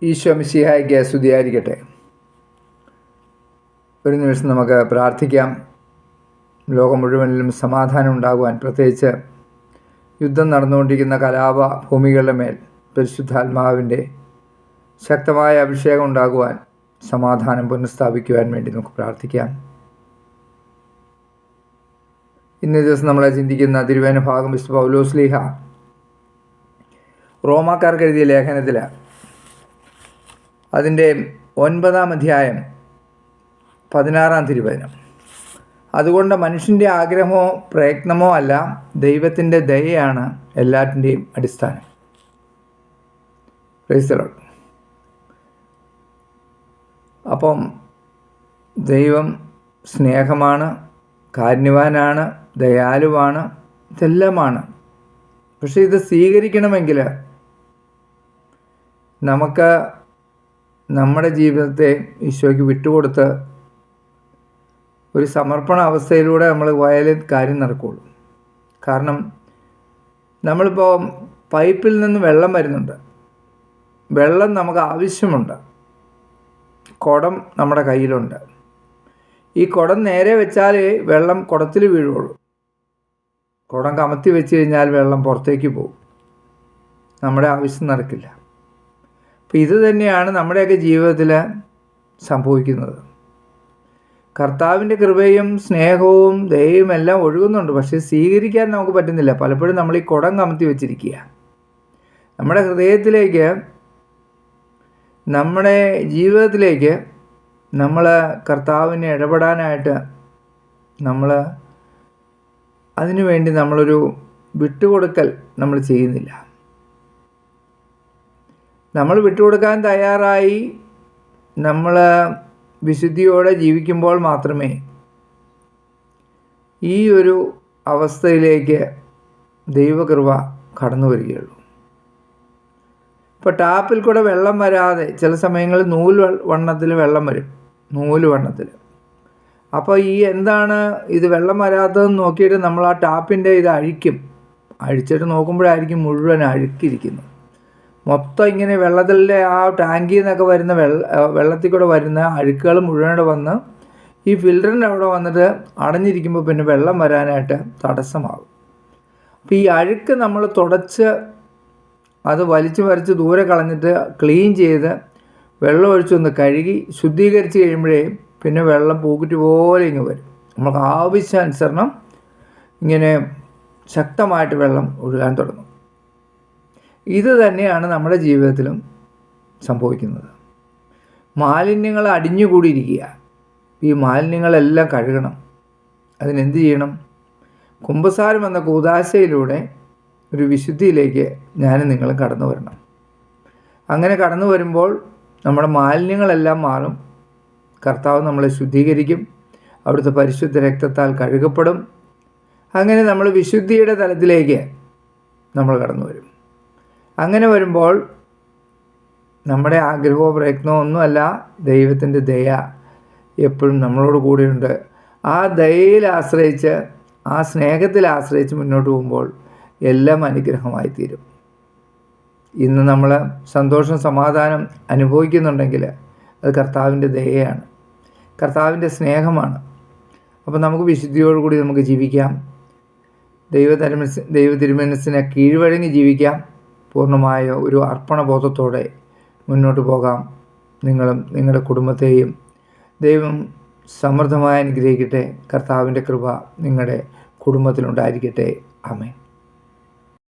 ഈശോ മിശിഹായ്ക്ക് സ്തുതിയായിരിക്കട്ടെ. ഒരു നിമിഷം നമുക്ക് പ്രാർത്ഥിക്കാം. ലോകം മുഴുവനിലും സമാധാനം ഉണ്ടാകുവാൻ, പ്രത്യേകിച്ച് യുദ്ധം നടന്നുകൊണ്ടിരിക്കുന്ന കലാപ ഭൂമികളുടെ മേൽ പരിശുദ്ധാത്മാവിൻ്റെ ശക്തമായ അഭിഷേകം ഉണ്ടാകുവാൻ, സമാധാനം പുനഃസ്ഥാപിക്കുവാൻ വേണ്ടി നമുക്ക് പ്രാർത്ഥിക്കാം. ഇന്നേ ദിവസം നമ്മളെ ചിന്തിക്കുന്ന തിരുവേന ഭാഗം വിശുദ്ധ പൗലോസ്ലീഹ റോമാക്കാർക്ക് എഴുതിയ ലേഖനത്തിൽ അതിൻ്റെ 9-ാം അധ്യായം 16-ാം തിരുവചനം, അതുകൊണ്ട് മനുഷ്യൻ്റെ ആഗ്രഹമോ പ്രയത്നമോ അല്ല, ദൈവത്തിൻ്റെ ദയയാണ് എല്ലാറ്റിൻ്റെയും അടിസ്ഥാനം. Praise the Lord. അപ്പം ദൈവം സ്നേഹമാണ്, കാരുണ്യവാനാണ്, ദയാലുവാണ്, ഇതെല്ലാമാണ്. പക്ഷേ ഇത് സ്വീകരിക്കണമെങ്കിൽ നമുക്ക് നമ്മുടെ ജീവിതത്തെ ഈശോയ്ക്ക് വിട്ടുകൊടുത്ത് ഒരു സമർപ്പണ അവസ്ഥയിലൂടെ നമ്മൾ പോയാലേ കാര്യം നടക്കുകയുള്ളൂ. കാരണം നമ്മളിപ്പോൾ പൈപ്പിൽ നിന്ന് വെള്ളം വരുന്നുണ്ട്, വെള്ളം നമുക്ക് ആവശ്യമുണ്ട്, കുടം നമ്മുടെ കയ്യിലുണ്ട്. ഈ കുടം നേരെ വെച്ചാലേ വെള്ളം കുടത്തിൽ വീഴുള്ളൂ. കുടം കമത്തി വെച്ച് കഴിഞ്ഞാൽ വെള്ളം പുറത്തേക്ക് പോകും, നമ്മുടെ ആവശ്യം നടക്കില്ല. അപ്പം ഇത് തന്നെയാണ് നമ്മുടെയൊക്കെ ജീവിതത്തിൽ സംഭവിക്കുന്നത്. കർത്താവിൻ്റെ കൃപയും സ്നേഹവും ദയയും എല്ലാം ഒഴുകുന്നുണ്ട്, പക്ഷേ സ്വീകരിക്കാൻ നമുക്ക് പറ്റുന്നില്ല. പലപ്പോഴും നമ്മൾ ഈ കുടം കമത്തി വെച്ചിരിക്കുക. നമ്മുടെ ഹൃദയത്തിലേക്ക്, നമ്മുടെ ജീവിതത്തിലേക്ക് നമ്മൾ കർത്താവിനെ ഇടപെടാനായിട്ട് നമ്മൾ അതിനുവേണ്ടി നമ്മളൊരു വിട്ടുകൊടുക്കൽ നമ്മൾ ചെയ്യുന്നില്ല. നമ്മൾ വിട്ടുകൊടുക്കാൻ തയ്യാറായി നമ്മൾ വിശുദ്ധിയോടെ ജീവിക്കുമ്പോൾ മാത്രമേ ഈ ഒരു അവസ്ഥയിലേക്ക് ദൈവകൃപ കടന്നു വരികയുള്ളൂ. ഇപ്പോൾ ടാപ്പിൽ കൂടെ വെള്ളം വരാതെ ചില സമയങ്ങളിൽ നൂല് വണ്ണത്തിൽ വെള്ളം വരും, നൂല് വണ്ണത്തിൽ. അപ്പോൾ ഈ എന്താണ് ഇത് വെള്ളം വരാത്തതെന്ന് നോക്കിയിട്ട് നമ്മൾ ആ ടാപ്പിൻ്റെ ഇത് അഴിച്ചിട്ട് നോക്കുമ്പോഴായിരിക്കും മുഴുവൻ അഴുക്കിയിരിക്കുന്നു. മൊത്തം ഇങ്ങനെ വെള്ളത്തിലെ ആ ടാങ്കിൽ നിന്നൊക്കെ വരുന്ന വെള്ളത്തിൽ കൂടെ വരുന്ന അഴുക്കുകൾ മുഴുവനോടെ വന്ന് ഈ ഫിൽറ്ററിൻ്റെ അവിടെ വന്നിട്ട് അടഞ്ഞിരിക്കുമ്പോൾ പിന്നെ വെള്ളം വരാനായിട്ട് തടസ്സമാകും. അപ്പോൾ ഈ അഴുക്ക് നമ്മൾ തുടച്ച് അത് വലിച്ച് ദൂരെ കളഞ്ഞിട്ട് ക്ലീൻ ചെയ്ത് വെള്ളം ഒഴിച്ചൊന്ന് കഴുകി ശുദ്ധീകരിച്ച് കഴിയുമ്പോഴേ പിന്നെ വെള്ളം പൂക്കുറ്റി പോലെ ഇങ്ങ് വരും. നമുക്ക് ആവശ്യാനുസരണം ഇങ്ങനെ ശക്തമായിട്ട് വെള്ളം ഒഴുകാൻ തുടങ്ങും. ഇത് തന്നെയാണ് നമ്മുടെ ജീവിതത്തിലും സംഭവിക്കുന്നത്. മാലിന്യങ്ങൾ അടിഞ്ഞുകൂടിയിരിക്കുക. ഈ മാലിന്യങ്ങളെല്ലാം കഴുകണം. അതിനെന്ത് ചെയ്യണം? കുമ്പസാരം എന്ന കൂദാശയിലൂടെ ഒരു വിശുദ്ധിയിലേക്ക് ഞാനും നിങ്ങളും കടന്നു വരണം. അങ്ങനെ കടന്നു വരുമ്പോൾ നമ്മുടെ മാലിന്യങ്ങളെല്ലാം മാറും. കർത്താവ് നമ്മളെ ശുദ്ധീകരിക്കും, അവിടുത്തെ പരിശുദ്ധ രക്തത്താൽ കഴുകപ്പെടും. അങ്ങനെ നമ്മൾ വിശുദ്ധിയുടെ തലത്തിലേക്ക് നമ്മൾ കടന്നു വരും. അങ്ങനെ വരുമ്പോൾ നമ്മുടെ ആഗ്രഹമോ പ്രയത്നമോ ഒന്നുമല്ല, ദൈവത്തിൻ്റെ ദയ എപ്പോഴും നമ്മളോട് കൂടെയുണ്ട്. ആ ദയയിൽ ആശ്രയിച്ച്, ആ സ്നേഹത്തിൽ ആശ്രയിച്ച് മുന്നോട്ട് പോകുമ്പോൾ എല്ലാം അനുഗ്രഹമായി തീരും. ഇന്ന് നമ്മൾ സന്തോഷം സമാധാനം അനുഭവിക്കുന്നുണ്ടെങ്കിൽ അത് കർത്താവിൻ്റെ ദയയാണ്, കർത്താവിൻ്റെ സ്നേഹമാണ്. അപ്പോൾ നമുക്ക് വിശുദ്ധിയോടുകൂടി നമുക്ക് ജീവിക്കാം. ദൈവ തിരുമനസ്സിനെ കീഴ്വഴങ്ങി ജീവിക്കാം. പൂർണ്ണമായ ഒരു അർപ്പണബോധത്തോടെ മുന്നോട്ട് പോകാം. നിങ്ങളും നിങ്ങളുടെ കുടുംബത്തെയും ദൈവം സമൃദ്ധമായി അനുഗ്രഹിക്കട്ടെ. കർത്താവിൻ്റെ കൃപ നിങ്ങളുടെ കുടുംബത്തിലുണ്ടായിരിക്കട്ടെ. ആമേൻ.